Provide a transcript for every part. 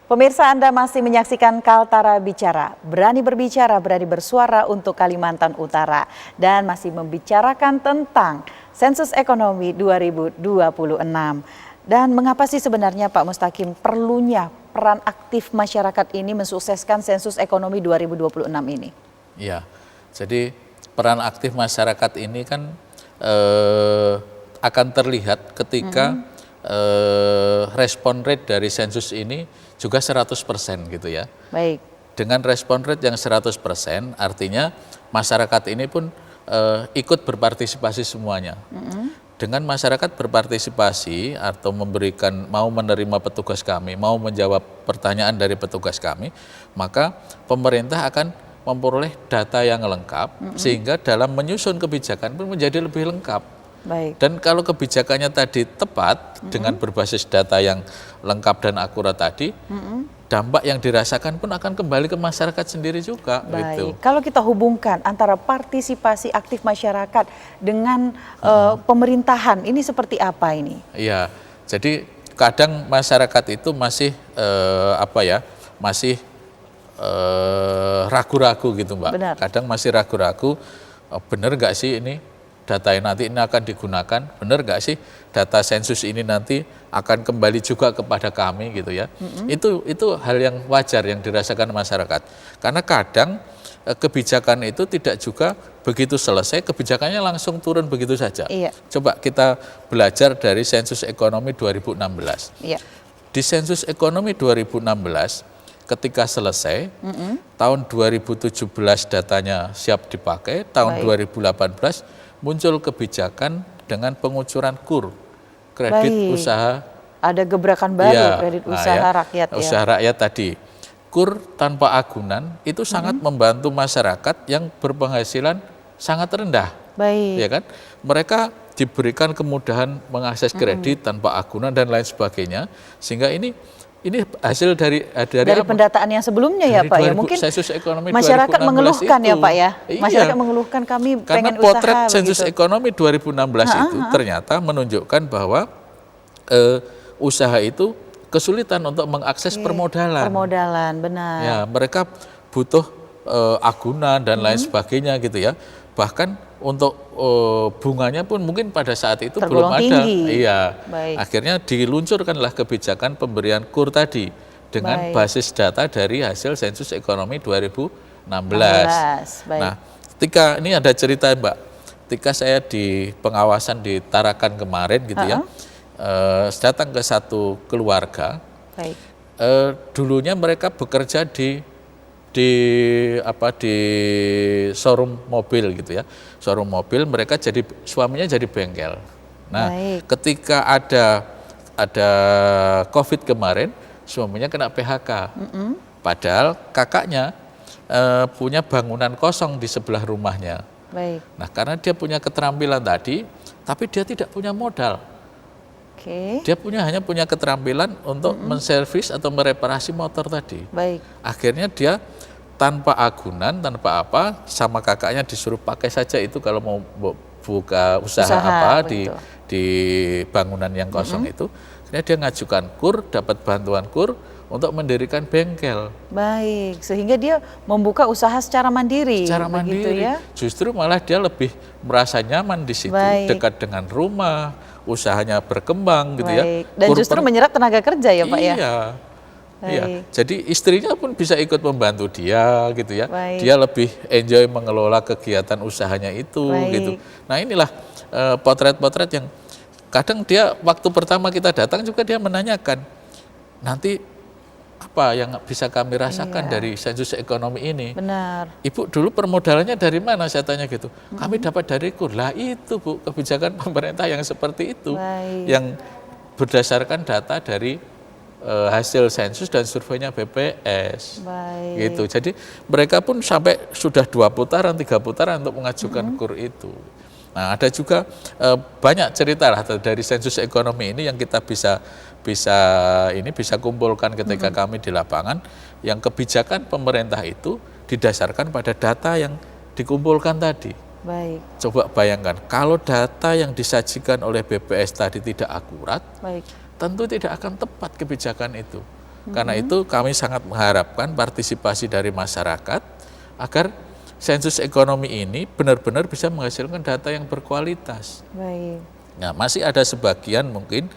Pemirsa, Anda masih menyaksikan Kaltara Bicara, berani berbicara, berani bersuara untuk Kalimantan Utara, dan masih membicarakan tentang sensus ekonomi 2026. Dan mengapa sih sebenarnya Pak Mustaqim perlunya peran aktif masyarakat ini mensukseskan sensus ekonomi 2026 ini? Ya, jadi peran aktif masyarakat ini kan akan terlihat ketika respon rate dari sensus ini juga 100% gitu ya. Baik. Dengan respon rate yang 100% artinya masyarakat ini pun ikut berpartisipasi semuanya. Dengan masyarakat berpartisipasi atau mau menerima petugas kami, mau menjawab pertanyaan dari petugas kami, maka pemerintah akan memperoleh data yang lengkap sehingga dalam menyusun kebijakan pun menjadi lebih lengkap. Baik. Dan kalau kebijakannya tadi tepat dengan berbasis data yang lengkap dan akurat tadi, dampak yang dirasakan pun akan kembali ke masyarakat sendiri juga. Baik. Gitu. Kalau kita hubungkan antara partisipasi aktif masyarakat dengan pemerintahan, ini seperti apa ini? Iya, jadi kadang masyarakat itu masih masih ragu-ragu gitu Mbak. Benar. Kadang masih ragu-ragu, benar nggak sih ini data yang nanti ini akan digunakan, benar nggak sih data sensus ini nanti akan kembali juga kepada kami gitu ya. Itu hal yang wajar yang dirasakan masyarakat. Karena kadang kebijakan itu tidak juga begitu selesai, kebijakannya langsung turun begitu saja. Iya. Coba kita belajar dari sensus ekonomi 2016. Iya. Di sensus ekonomi 2016, ketika selesai, tahun 2017 datanya siap dipakai, tahun 2018 muncul kebijakan dengan pengucuran KUR, kredit usaha. Ada gebrakan baru, kredit usaha rakyat ya. Usaha rakyat tadi. KUR tanpa agunan itu sangat membantu masyarakat yang berpenghasilan sangat rendah. Baik. Ya kan? Mereka diberikan kemudahan mengakses kredit tanpa agunan dan lain sebagainya, sehingga ini hasil dari pendataan yang sebelumnya ya Pak ya, mungkin sensus ekonomi masyarakat mengeluhkan itu. Ya Pak ya, Iya. masyarakat mengeluhkan kami karena pengen potret usaha sensus begitu. ekonomi 2016 itu ternyata menunjukkan bahwa usaha itu kesulitan untuk mengakses permodalan. Permodalan, benar. Ya, mereka butuh agunan dan lain sebagainya gitu ya. Bahkan untuk bunganya pun mungkin pada saat itu tergolong belum ada. Tinggi. Iya. Baik. Akhirnya diluncurkanlah kebijakan pemberian KUR tadi dengan basis data dari hasil sensus ekonomi 2016. Baik. Nah, ketika ini ada cerita Mbak, ketika saya di pengawasan di Tarakan kemarin gitu ya, datang ke satu keluarga. Baik. Dulunya mereka bekerja di showroom mobil gitu ya. Showroom mobil, mereka suaminya jadi bengkel. Nah, ketika ada COVID kemarin, suaminya kena PHK. Padahal kakaknya punya bangunan kosong di sebelah rumahnya. Baik. Nah, karena dia punya keterampilan tadi, tapi dia tidak punya modal. Dia hanya punya keterampilan untuk menservis atau mereparasi motor tadi. Baik. Akhirnya dia tanpa agunan, tanpa apa, sama kakaknya disuruh pakai saja itu kalau mau buka usaha apa di bangunan yang kosong itu. Akhirnya dia ngajukan KUR, dapat bantuan KUR untuk mendirikan bengkel. Baik, sehingga dia membuka usaha secara mandiri. Secara mandiri, ya? Justru malah dia lebih merasa nyaman di situ, dekat dengan rumah, usahanya berkembang gitu ya. Dan justru menyerap tenaga kerja ya Pak ya? Iya, jadi istrinya pun bisa ikut membantu dia gitu ya. Dia lebih enjoy mengelola kegiatan usahanya itu gitu. Nah inilah potret-potret yang kadang dia waktu pertama kita datang juga dia menanyakan, nanti apa yang bisa kami rasakan dari sensus ekonomi ini? Benar. Ibu dulu permodalannya dari mana, saya tanya gitu. Kami dapat dari KUR. Lah itu Bu, kebijakan pemerintah yang seperti itu. Yang berdasarkan data dari hasil sensus dan surveinya BPS. Gitu. Jadi mereka pun sampai sudah 2 putaran, 3 putaran untuk mengajukan KUR itu. Nah, ada juga banyak cerita lah dari sensus ekonomi ini yang kita bisa kumpulkan ketika kami di lapangan, yang kebijakan pemerintah itu didasarkan pada data yang dikumpulkan tadi. Baik. Coba bayangkan kalau data yang disajikan oleh BPS tadi tidak akurat, tentu tidak akan tepat kebijakan itu. Karena itu kami sangat mengharapkan partisipasi dari masyarakat agar sensus ekonomi ini benar-benar bisa menghasilkan data yang berkualitas. Baik. Nah, masih ada sebagian mungkin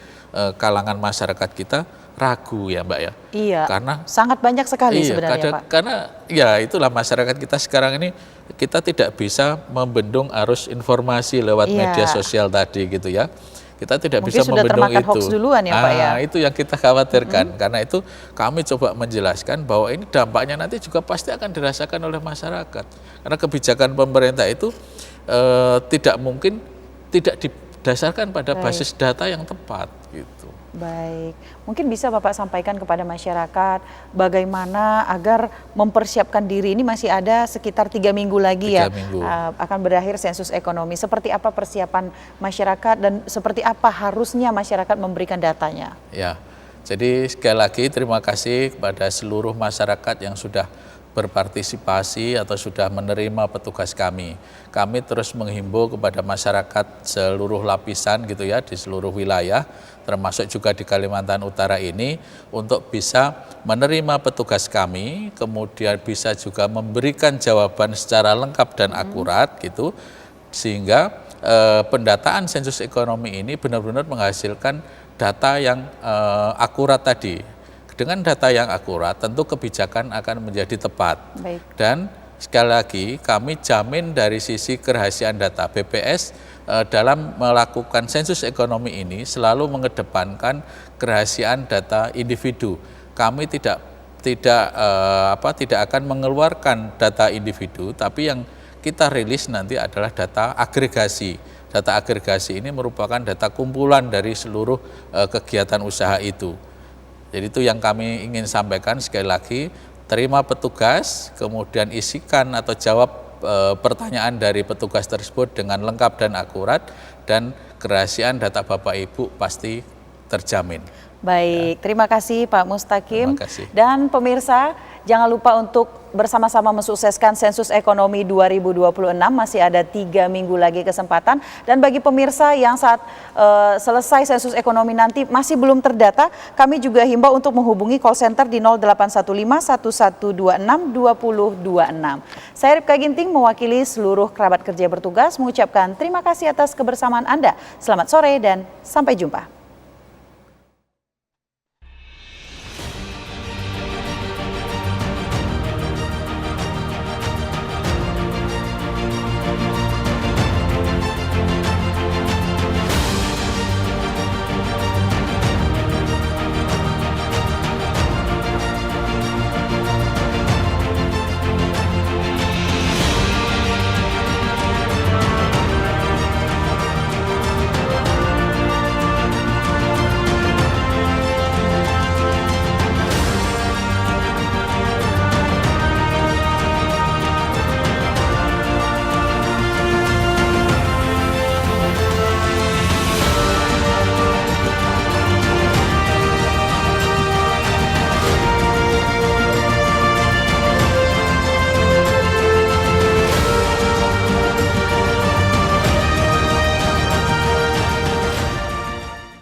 kalangan masyarakat kita ragu ya Mbak ya. Iya, karena sangat banyak sekali sebenarnya Pak. Karena ya itulah masyarakat kita sekarang ini, kita tidak bisa membendung arus informasi lewat media sosial tadi gitu ya. Kita tidak Mungkin bisa sudah membendung termakan itu. Hoax duluan ya Pak ya. Itu yang kita khawatirkan. Karena itu kami coba menjelaskan bahwa ini dampaknya nanti juga pasti akan dirasakan oleh masyarakat. Karena kebijakan pemerintah itu tidak mungkin tidak didasarkan pada basis data yang tepat gitu. Baik, mungkin bisa Bapak sampaikan kepada masyarakat bagaimana agar mempersiapkan diri, ini masih ada sekitar 3 minggu lagi 3 ya minggu. Akan berakhir sensus ekonomi. Seperti apa persiapan masyarakat dan seperti apa harusnya masyarakat memberikan datanya? Ya, jadi sekali lagi terima kasih kepada seluruh masyarakat yang sudah berpartisipasi atau sudah menerima petugas kami. Kami terus menghimbau kepada masyarakat seluruh lapisan gitu ya, di seluruh wilayah, termasuk juga di Kalimantan Utara ini, untuk bisa menerima petugas kami, kemudian bisa juga memberikan jawaban secara lengkap dan akurat gitu, sehingga pendataan sensus ekonomi ini benar-benar menghasilkan data yang akurat tadi. Dengan data yang akurat, tentu kebijakan akan menjadi tepat. Baik. Dan sekali lagi, kami jamin dari sisi kerahasiaan data. BPS dalam melakukan sensus ekonomi ini selalu mengedepankan kerahasiaan data individu. Kami tidak akan mengeluarkan data individu, tapi yang kita rilis nanti adalah data agregasi. Data agregasi ini merupakan data kumpulan dari seluruh kegiatan usaha itu. Jadi itu yang kami ingin sampaikan sekali lagi, terima petugas, kemudian isikan atau jawab pertanyaan dari petugas tersebut dengan lengkap dan akurat, dan kerahasiaan data Bapak Ibu pasti terjamin. Baik, terima kasih Pak Mustaqim. Terima kasih. Dan pemirsa, jangan lupa untuk bersama-sama mensukseskan sensus ekonomi 2026, masih ada 3 minggu lagi kesempatan. Dan bagi pemirsa yang saat selesai sensus ekonomi nanti masih belum terdata, kami juga himbau untuk menghubungi call center di 0815 1126 2026. Saya Ripka Ginting mewakili seluruh kerabat kerja bertugas mengucapkan terima kasih atas kebersamaan Anda. Selamat sore dan sampai jumpa.